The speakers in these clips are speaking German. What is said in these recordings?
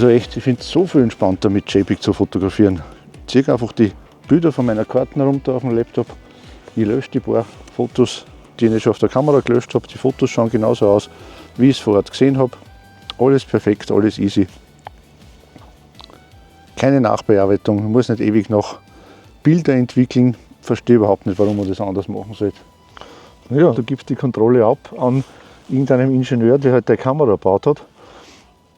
Also echt, ich finde es so viel entspannter mit JPEG zu fotografieren. Ich ziehe einfach die Bilder von meiner Karten runter auf dem Laptop. Ich lösche die paar Fotos, die ich schon auf der Kamera gelöscht habe. Die Fotos schauen genauso aus, wie ich es vor Ort gesehen habe. Alles perfekt, alles easy. Keine Nachbearbeitung, man muss nicht ewig noch Bilder entwickeln. Verstehe überhaupt nicht, warum man das anders machen sollte. Ja, du gibst die Kontrolle ab an irgendeinem Ingenieur, der halt die Kamera gebaut hat.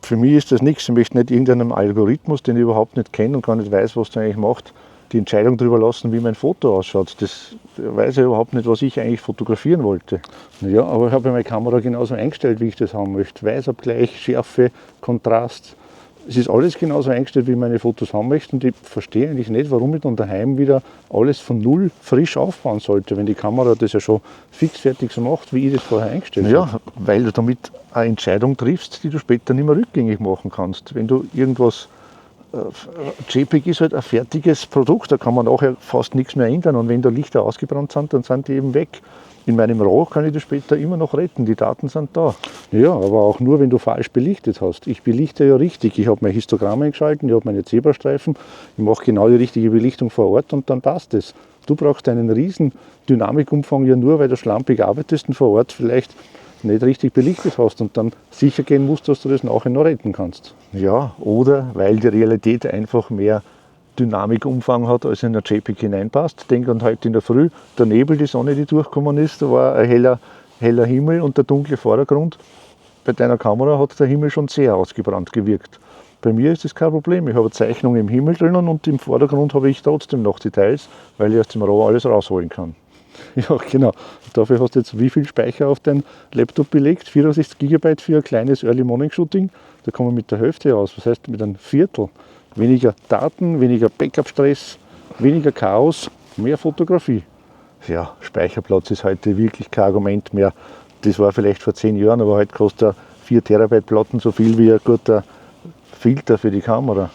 Für mich ist das nichts. Ich möchte nicht irgendeinem Algorithmus, den ich überhaupt nicht kenne und gar nicht weiß, was der eigentlich macht, die Entscheidung darüber lassen, wie mein Foto ausschaut. Das weiß ich überhaupt nicht, was ich eigentlich fotografieren wollte. Ja, aber ich habe meine Kamera genauso eingestellt, wie ich das haben möchte. Weißabgleich, Schärfe, Kontrast. Es ist alles genauso eingestellt, wie ich meine Fotos haben möchte. Und ich verstehe eigentlich nicht, warum ich dann daheim wieder alles von null frisch aufbauen sollte, wenn die Kamera das ja schon fixfertig so macht, wie ich das vorher eingestellt habe. Ja, weil du damit eine Entscheidung triffst, die du später nicht mehr rückgängig machen kannst. Wenn du irgendwas JPEG ist halt ein fertiges Produkt, da kann man nachher fast nichts mehr ändern. Und wenn da Lichter ausgebrannt sind, dann sind die eben weg. In meinem RAW kann ich das später immer noch retten, die Daten sind da. Ja, aber auch nur, wenn du falsch belichtet hast. Ich belichte ja richtig. Ich habe mein Histogramm eingeschalten, ich habe meine Zebrastreifen, ich mache genau die richtige Belichtung vor Ort und dann passt es. Du brauchst einen riesen Dynamikumfang ja nur, weil du schlampig arbeitest und vor Ort vielleicht nicht richtig belichtet hast und dann sicher gehen musst, dass du das nachher noch retten kannst. Ja, oder weil die Realität einfach mehr Dynamikumfang hat, als in der JPEG hineinpasst. Denk an heute in der Früh, der Nebel, die Sonne, die durchgekommen ist, da war ein heller Himmel und der dunkle Vordergrund. Bei deiner Kamera hat der Himmel schon sehr ausgebrannt gewirkt. Bei mir ist das kein Problem. Ich habe eine Zeichnung im Himmel drinnen und im Vordergrund habe ich trotzdem noch Details, weil ich aus dem RAW alles rausholen kann. Ja, genau. Dafür hast du jetzt wie viel Speicher auf dein Laptop belegt? 64 GB für ein kleines Early Morning Shooting. Da kommen wir mit der Hälfte aus. Was heißt mit einem Viertel? Weniger Daten, weniger Backup-Stress, weniger Chaos, mehr Fotografie. Ja, Speicherplatz ist heute wirklich kein Argument mehr. Das war vielleicht vor 10 Jahren, aber heute kostet 4 Terabyte Platten so viel wie ein guter Filter für die Kamera.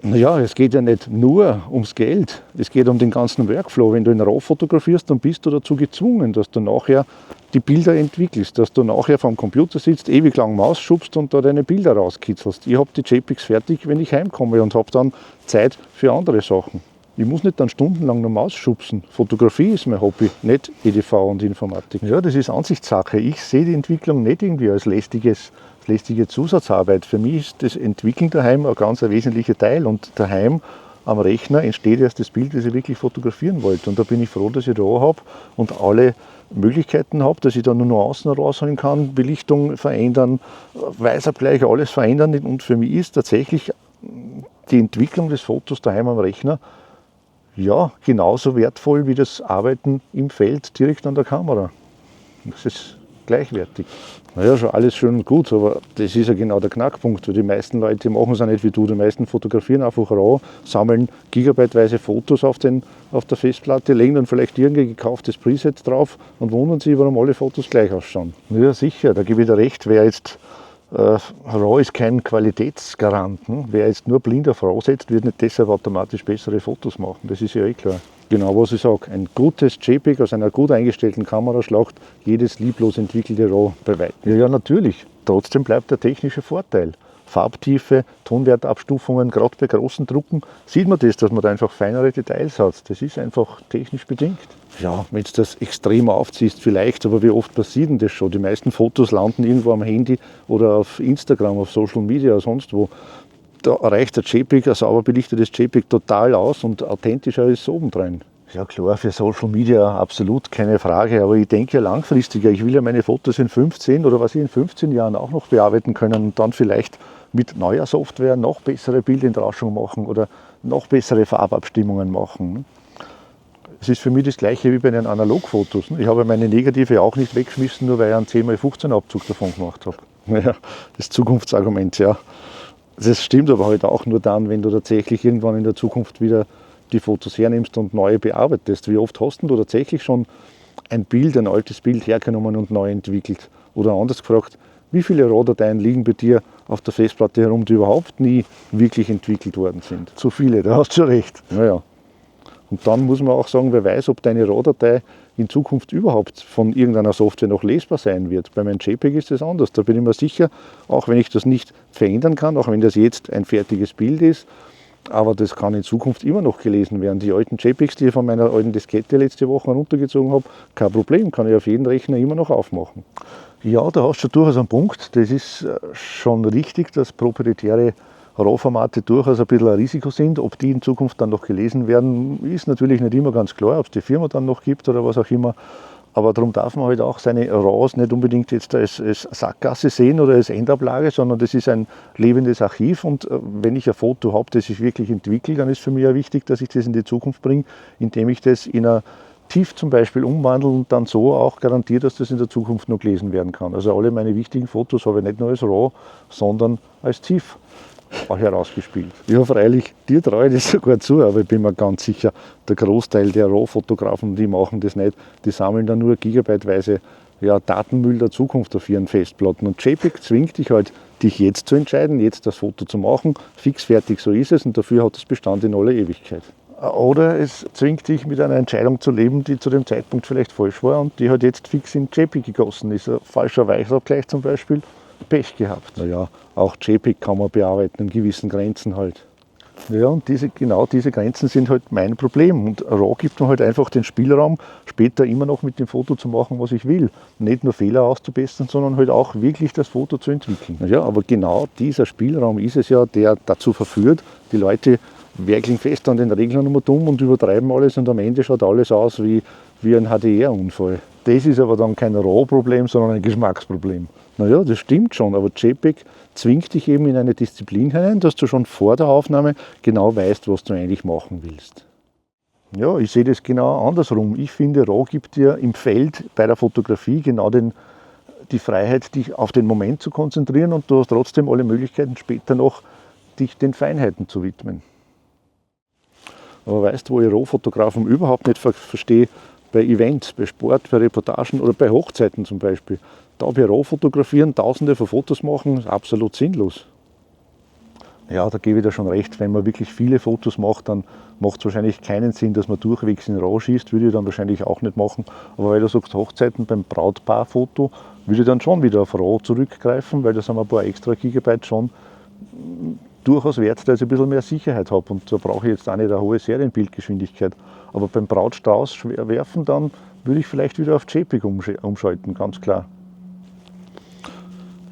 Naja, es geht ja nicht nur ums Geld, es geht um den ganzen Workflow. Wenn du in RAW fotografierst, dann bist du dazu gezwungen, dass du nachher die Bilder entwickelst, dass du nachher vom Computer sitzt, ewig lang Maus schubst und da deine Bilder rauskitzelst. Ich habe die JPEGs fertig, wenn ich heimkomme und habe dann Zeit für andere Sachen. Ich muss nicht dann stundenlang nur Maus schubsen. Fotografie ist mein Hobby, nicht EDV und Informatik. Ja, das ist Ansichtssache. Ich sehe die Entwicklung nicht irgendwie als lästige Zusatzarbeit. Für mich ist das Entwickeln daheim ein ganz wesentlicher Teil und daheim am Rechner entsteht erst das Bild, das ich wirklich fotografieren wollte. Und da bin ich froh, dass ich RAW habe und alle Möglichkeiten habe, dass ich da nur Nuancen rausholen kann, Belichtung verändern, Weißabgleich, alles verändern. Und für mich ist tatsächlich die Entwicklung des Fotos daheim am Rechner ja genauso wertvoll wie das Arbeiten im Feld direkt an der Kamera. Das ist gleichwertig. Naja, schon alles schön und gut, aber das ist ja genau der Knackpunkt, weil die meisten Leute machen es auch nicht wie du. Die meisten fotografieren einfach RAW, sammeln gigabyteweise Fotos auf der Festplatte, legen dann vielleicht irgendein gekauftes Preset drauf und wundern sich, warum alle Fotos gleich ausschauen. Ja, sicher, da gebe ich dir recht, RAW ist kein Qualitätsgarant. Ne? Wer jetzt nur blind auf RAW setzt, wird nicht deshalb automatisch bessere Fotos machen, das ist ja eh klar. Genau, was ich sage, ein gutes JPEG aus einer gut eingestellten Kamera schlacht jedes lieblos entwickelte RAW bei weitem. Ja, natürlich. Trotzdem bleibt der technische Vorteil. Farbtiefe, Tonwertabstufungen, gerade bei großen Drucken sieht man das, dass man da einfach feinere Details hat. Das ist einfach technisch bedingt. Ja, wenn du das extrem aufziehst, vielleicht, aber wie oft passiert denn das schon? Die meisten Fotos landen irgendwo am Handy oder auf Instagram, auf Social Media oder sonst wo. Da reicht der JPEG, ein sauber belichtetes JPEG total aus und authentischer ist es obendrein. Ja klar, für Social Media absolut keine Frage, aber ich denke ja langfristiger. Ich will ja meine Fotos in 15 oder was ich in 15 Jahren auch noch bearbeiten können und dann vielleicht mit neuer Software noch bessere Bildentrauschung machen oder noch bessere Farbabstimmungen machen. Es ist für mich das Gleiche wie bei den Analogfotos. Ich habe meine Negative auch nicht weggeschmissen, nur weil ich einen 10x15 Abzug davon gemacht habe. Ja, das Zukunftsargument, ja. Das stimmt aber halt auch nur dann, wenn du tatsächlich irgendwann in der Zukunft wieder die Fotos hernimmst und neu bearbeitest. Wie oft hast du tatsächlich schon ein altes Bild hergenommen und neu entwickelt? Oder anders gefragt, wie viele RAW-Dateien liegen bei dir auf der Festplatte herum, die überhaupt nie wirklich entwickelt worden sind? Zu viele, da hast du recht. Naja. Und dann muss man auch sagen, wer weiß, ob deine RAW-Datei in Zukunft überhaupt von irgendeiner Software noch lesbar sein wird. Bei meinem JPEG ist das anders. Da bin ich mir sicher, auch wenn ich das nicht verändern kann, auch wenn das jetzt ein fertiges Bild ist, aber das kann in Zukunft immer noch gelesen werden. Die alten JPEGs, die ich von meiner alten Diskette letzte Woche runtergezogen habe, kein Problem, kann ich auf jeden Rechner immer noch aufmachen. Ja, da hast du schon durchaus einen Punkt. Das ist schon richtig, dass proprietäre RAW-Formate durchaus ein bisschen ein Risiko sind. Ob die in Zukunft dann noch gelesen werden, ist natürlich nicht immer ganz klar, ob es die Firma dann noch gibt oder was auch immer. Aber darum darf man halt auch seine RAWs nicht unbedingt jetzt als Sackgasse sehen oder als Endablage, sondern das ist ein lebendes Archiv. Und wenn ich ein Foto habe, das ich wirklich entwickle, dann ist für mich auch wichtig, dass ich das in die Zukunft bringe, indem ich das in ein TIFF zum Beispiel umwandle und dann so auch garantiere, dass das in der Zukunft noch gelesen werden kann. Also alle meine wichtigen Fotos habe ich nicht nur als RAW, sondern als TIFF auch herausgespielt. Ja, freilich, dir traue ich das sogar zu, aber ich bin mir ganz sicher, der Großteil der RAW-Fotografen, die machen das nicht. Die sammeln dann nur gigabyteweise Datenmüll der Zukunft auf ihren Festplatten. Und JPEG zwingt dich halt, dich jetzt zu entscheiden, jetzt das Foto zu machen. Fix fertig, so ist es und dafür hat es Bestand in aller Ewigkeit. Oder es zwingt dich, mit einer Entscheidung zu leben, die zu dem Zeitpunkt vielleicht falsch war und die halt jetzt fix in JPEG gegossen ist. Ein falscher Weichabgleich zum Beispiel, Pech gehabt. Naja, auch JPEG kann man bearbeiten in gewissen Grenzen halt. Ja, und genau diese Grenzen sind halt mein Problem. Und RAW gibt mir halt einfach den Spielraum, später immer noch mit dem Foto zu machen, was ich will. Nicht nur Fehler auszubessern, sondern halt auch wirklich das Foto zu entwickeln. Ja, aber genau dieser Spielraum ist es ja, der dazu verführt, die Leute werkeln fest an den Reglern immer dumm und übertreiben alles und am Ende schaut alles aus wie ein HDR-Unfall. Das ist aber dann kein RAW-Problem, sondern ein Geschmacksproblem. Naja, das stimmt schon, aber JPEG zwingt dich eben in eine Disziplin hinein, dass du schon vor der Aufnahme genau weißt, was du eigentlich machen willst. Ja, ich sehe das genau andersrum. Ich finde, RAW gibt dir im Feld bei der Fotografie genau die Freiheit, dich auf den Moment zu konzentrieren und du hast trotzdem alle Möglichkeiten, später noch dich den Feinheiten zu widmen. Aber weißt du, wo ich RAW-Fotografen überhaupt nicht verstehe? Bei Events, bei Sport, bei Reportagen oder bei Hochzeiten zum Beispiel. Da bei RAW fotografieren, tausende von Fotos machen, ist absolut sinnlos. Ja, da gebe ich dir schon recht, wenn man wirklich viele Fotos macht, dann macht es wahrscheinlich keinen Sinn, dass man durchwegs in RAW schießt, würde ich dann wahrscheinlich auch nicht machen. Aber weil du sagst, Hochzeiten beim Brautpaarfoto, würde ich dann schon wieder auf RAW zurückgreifen, weil da sind ein paar extra Gigabyte schon durchaus wert, dass ich ein bisschen mehr Sicherheit habe. Und da brauche ich jetzt auch nicht eine hohe Serienbildgeschwindigkeit. Aber beim Brautstrauß schwer werfen, dann würde ich vielleicht wieder auf JPEG umschalten, ganz klar.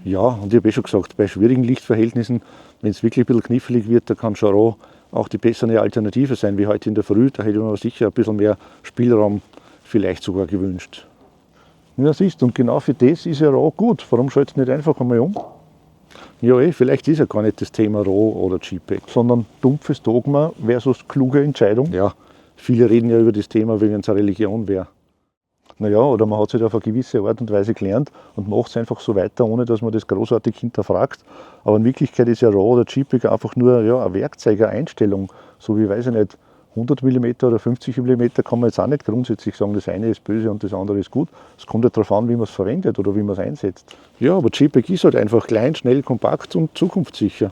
Ja, und ich habe schon gesagt, bei schwierigen Lichtverhältnissen, wenn es wirklich ein bisschen knifflig wird, da kann schon RAW auch die bessere Alternative sein, wie heute in der Früh. Da hätte ich mir sicher ein bisschen mehr Spielraum vielleicht sogar gewünscht. Ja, siehst du, und genau für das ist ja RAW gut. Warum schaltest du nicht einfach einmal um? Ja, vielleicht ist ja gar nicht das Thema RAW oder JPEG, sondern dumpfes Dogma versus kluge Entscheidung. Ja, viele reden ja über das Thema, wie wenn es eine Religion wäre. Naja, oder man hat es halt auf eine gewisse Art und Weise gelernt und macht es einfach so weiter, ohne dass man das großartig hinterfragt. Aber in Wirklichkeit ist ja RAW oder JPEG einfach nur ein Werkzeug, eine Einstellung. So wie, weiß ich nicht, 100 mm oder 50 mm kann man jetzt auch nicht grundsätzlich sagen, das eine ist böse und das andere ist gut. Es kommt ja darauf an, wie man es verwendet oder wie man es einsetzt. Ja, aber JPEG ist halt einfach klein, schnell, kompakt und zukunftssicher.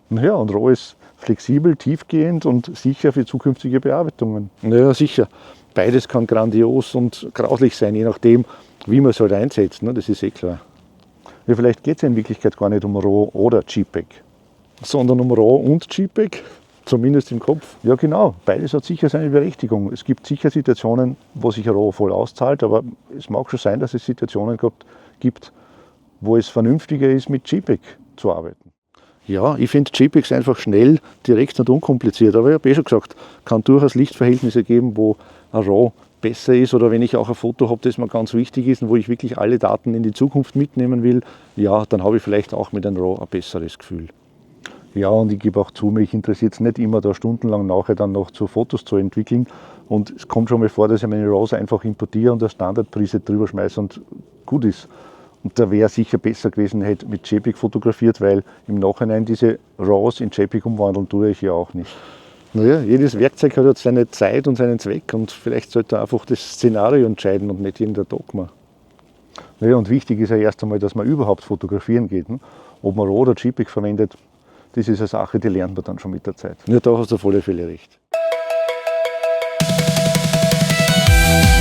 Naja, und RAW ist flexibel, tiefgehend und sicher für zukünftige Bearbeitungen. Naja, sicher. Beides kann grandios und grauslich sein, je nachdem, wie man es halt einsetzt. Ne? Das ist eh klar. Ja, vielleicht geht es in Wirklichkeit gar nicht um RAW oder JPEG, sondern um RAW und JPEG, zumindest im Kopf. Ja genau, beides hat sicher seine Berechtigung. Es gibt sicher Situationen, wo sich RAW voll auszahlt, aber es mag schon sein, dass es Situationen gibt, wo es vernünftiger ist, mit JPEG zu arbeiten. Ja, ich finde JPEGs einfach schnell, direkt und unkompliziert. Aber ich habe schon gesagt, kann durchaus Lichtverhältnisse geben, wo ein RAW besser ist. Oder wenn ich auch ein Foto habe, das mir ganz wichtig ist und wo ich wirklich alle Daten in die Zukunft mitnehmen will, ja, dann habe ich vielleicht auch mit einem RAW ein besseres Gefühl. Ja, und ich gebe auch zu, mich interessiert es nicht immer, da stundenlang nachher dann noch zu Fotos zu entwickeln. Und es kommt schon mal vor, dass ich meine RAWs einfach importiere und eine Standardprise drüber schmeiße und gut ist. Und da wäre sicher besser gewesen, hätte mit JPEG fotografiert, weil im Nachhinein diese RAWs in JPEG umwandeln tue ich ja auch nicht. Naja, jedes Werkzeug hat jetzt seine Zeit und seinen Zweck und vielleicht sollte er einfach das Szenario entscheiden und nicht irgendein Dogma. Naja, und wichtig ist ja erst einmal, dass man überhaupt fotografieren geht. Ne? Ob man RAW oder JPEG verwendet, das ist eine Sache, die lernt man dann schon mit der Zeit. Ja, da hast du auf alle Fälle recht. Musik